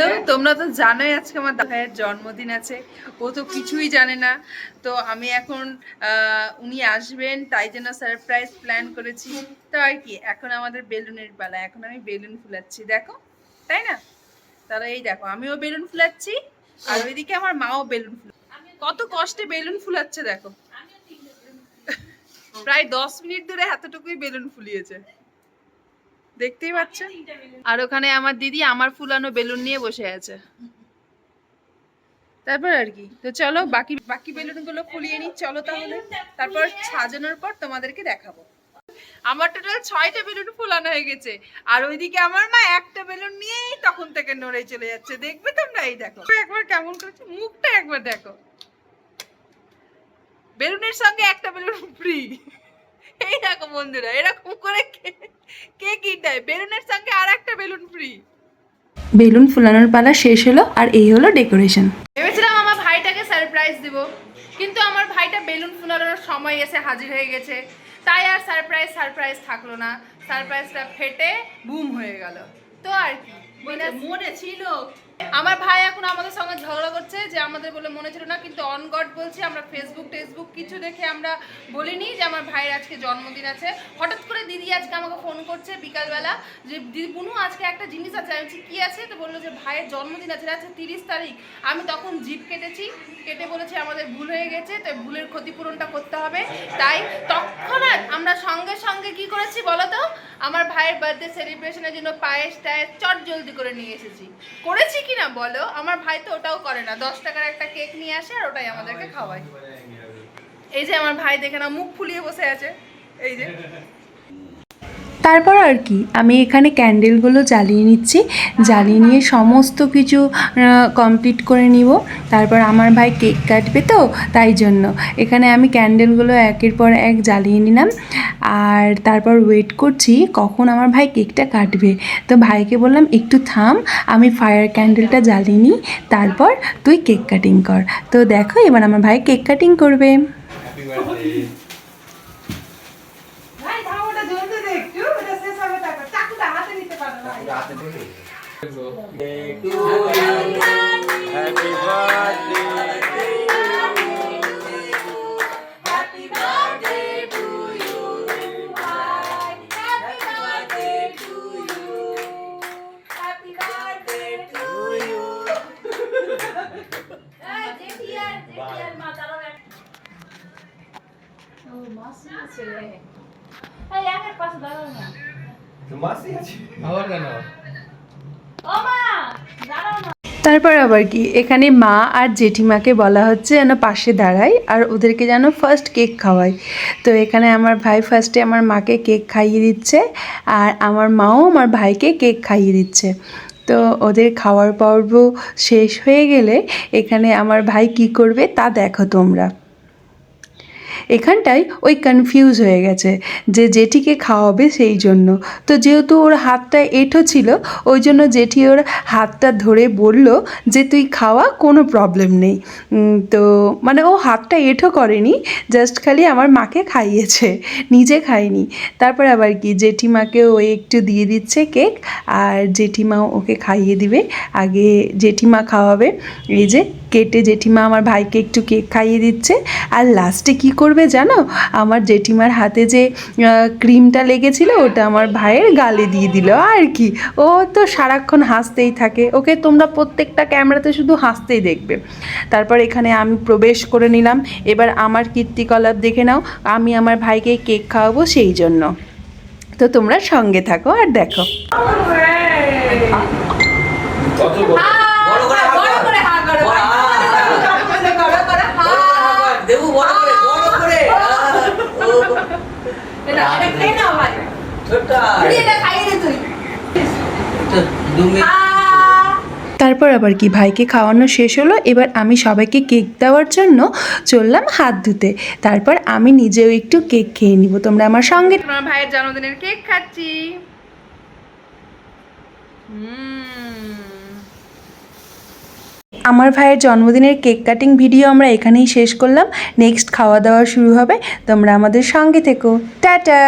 তো তোমরা তো জানোই আজকে আমার ভাইয়ের জন্মদিন আছে, ও তো কিছুই জানে না। তো আমি এখন উনি আসবেন তাই জন্য সারপ্রাইজ প্ল্যান করেছি। তো আর কি, এখন আমাদের বেলুনের পালা, এখন আমি বেলুন ফুলাচ্ছি, দেখো তাই না? তাহলে এই দেখো আমিও বেলুন ফুলাচ্ছি আর ওইদিকে আমার মাও বেলুন ফুলাচ্ছে। কত কষ্টে বেলুন ফুলাচ্ছে দেখো, প্রায় 10 মিনিট ধরে এতটুকুই বেলুন ফুলিয়েছে, দেখতেই পাচ্ছেন। আর ওখানে আমার দিদি আমার ফুলানো বেলুন নিয়ে বসে আছে। তারপর আর কি, তো চলো বাকি বাকি বেলুনগুলো ফুলিয়ে নিই, চলো তাহলে। তারপর সাজানোর পর তোমাদেরকে দেখাবো। আমার টোটাল 6টা বেলুন ফুলানো হয়ে গেছে, আর ওইদিকে আমার মা একটা বেলুন নিয়েই তখন থেকে নড়ে চলে যাচ্ছে, দেখবে তোমরা। এই দেখো একবার কেমন করছে, মুখটা একবার দেখো। বেলুনের সঙ্গে একটা বেলুন ফ্রি। এই দেখো বন্ধুরা, এরকম করে কে কিনটায় বেলুনের সঙ্গে আর একটা বেলুন ফ্রি। বেলুন ফুলানোর পালা শেষ হলো, আর এই হলো ডেকোরেশন। ভেবেছিলাম আমার ভাইটাকে সারপ্রাইজ দিব, কিন্তু আমার ভাইটা বেলুন ফুলানোর সময় এসে হাজির হয়ে গেছে, তাই আর সারপ্রাইজ থাকলো না। সারপ্রাইজটা ফেটে বুম হয়ে গেল। তো আর কি, মনে ছিল। আমার ভাই এখন আমাদের সঙ্গে ঝগড়া করছে যে আমাদের বলে মনে ছিল না, কিন্তু অন গড বলছি, আমরা ফেসবুক কিছু দেখে আমরা বলিনি যে আমার ভাইয়ের আজকে জন্মদিন আছে। হঠাৎ করে দিদি আজকে আমাকে ফোন করছে বিকালবেলা যে দিদি বুনু আজকে একটা জিনিস আছে। আমি বলছি কী আছে? তো বললো যে ভাইয়ের জন্মদিন আছে, আজকে 30 তারিখ। আমি তখন জিভ কেটে বলেছি আমাদের ভুল হয়ে গেছে, তো ভুলের ক্ষতিপূরণটা করতে হবে। তাই তৎক্ষণাৎ আমরা সঙ্গে সঙ্গে কি করেছি বলো তো, আমার ভাইয়ের বার্থডে সেলিব্রেশনের জন্য পায়েস টায়েস চট জলদি করে নিয়ে এসেছি। করেছি কি না বলো? আমার ভাই তো ওটাও করে না, 10 টাকার একটা কেক নিয়ে আসে আর ওটাই আমাদেরকে খাওয়ায়। এই যে আমার ভাই দেখে না মুখ ফুলিয়ে বসে আছে, এই যে। তারপর আর কি, আমি এখানে ক্যান্ডেলগুলো জ্বালিয়ে নিচ্ছি, জ্বালিয়ে নিয়ে সমস্ত কিছু কমপ্লিট করে নিব। তারপর আমার ভাই কেক কাটবে, তো তাই জন্য এখানে আমি ক্যান্ডেলগুলো একের পর এক জ্বালিয়ে নিলাম। আর তারপর ওয়েট করছি কখন আমার ভাই কেকটা কাটবে। তো ভাইকে বললাম একটু থাম, আমি ফায়ার ক্যান্ডেলটা জ্বালিয়ে নিই, তারপর তুই কেক কাটিং কর। তো দেখো এবার আমার ভাই কেক কাটিং করবে। তারপর আবার কি, এখানে মা আর জেঠিমাকে বলা হচ্ছে যেন পাশে দাঁড়ায় আর ওদেরকে যেন ফার্স্ট কেক খাওয়ায়। তো এখানে আমার ভাই ফার্স্টে আমার মাকে কেক খাইয়ে দিচ্ছে, আর আমার মাও আমার ভাইকে কেক খাইয়ে দিচ্ছে। তো ওদের খাওয়ার পর্ব শেষ হয়ে গেলে এখানে আমার ভাই কি করবে তা দেখো তোমরা। এখানটায় ওই কনফিউজ হয়ে গেছে যে জেঠিকে খাওয়াবে সেই জন্য। তো যেহেতু ওর হাতটা এঁঠো ছিল, ওই জন্য জেঠি ওর হাতটা ধরে বলল যে তুই খাওয়া, কোনো প্রবলেম নেই। তো মানে ও হাতটা এঁঠো করেনি, জাস্ট খালি আমার মাকে খাইয়েছে, নিজে খায়নি। তারপর আবার কি, জেঠিমাকে ও একটু দিয়ে দিচ্ছে কেক, আর জেঠিমাও ওকে খাইয়ে দিবে। আগে জেঠিমা খাওয়াবে, এই যে কেটে জেঠিমা আমার ভাইকে একটু কেক খাইয়ে দিচ্ছে। আর লাস্টে কি করবে জানো, আমার জেঠিমার হাতে যে ক্রিমটা লেগেছিল ওটা আমার ভাইয়ের গালে দিয়ে দিল। আর কি, ও তো সারাক্ষণ হাসতেই থাকে, ওকে তোমরা প্রত্যেকটা ক্যামেরাতে শুধু হাসতেই দেখবে। তারপর এখানে আমি প্রবেশ করে নিলাম। এবার আমার কীর্তিকলাপ দেখে নাও, আমি আমার ভাইকে কেক খাওয়াবো সেই জন্য। তো তোমরা সঙ্গে থাকো আর দেখো। তারপর আবার কি, ভাইকে খাওয়ানো শেষ হলো। এবার আমি সবাইকে কেক দেওয়ার জন্য চললাম হাত ধুতে। তারপর আমি নিজেও একটু কেক খেয়ে নিব, তোমরা আমার সঙ্গে। আমার ভাইয়ের জন্মদিনের কেক খাচ্ছি। আমার ভাইয়ের জন্মদিনের কেক কাটিং ভিডিও আমরা এখানেই শেষ করলাম। নেক্সট খাওয়া দাওয়া শুরু হবে, তোমরা আমাদের সঙ্গে থেকো। টাটা।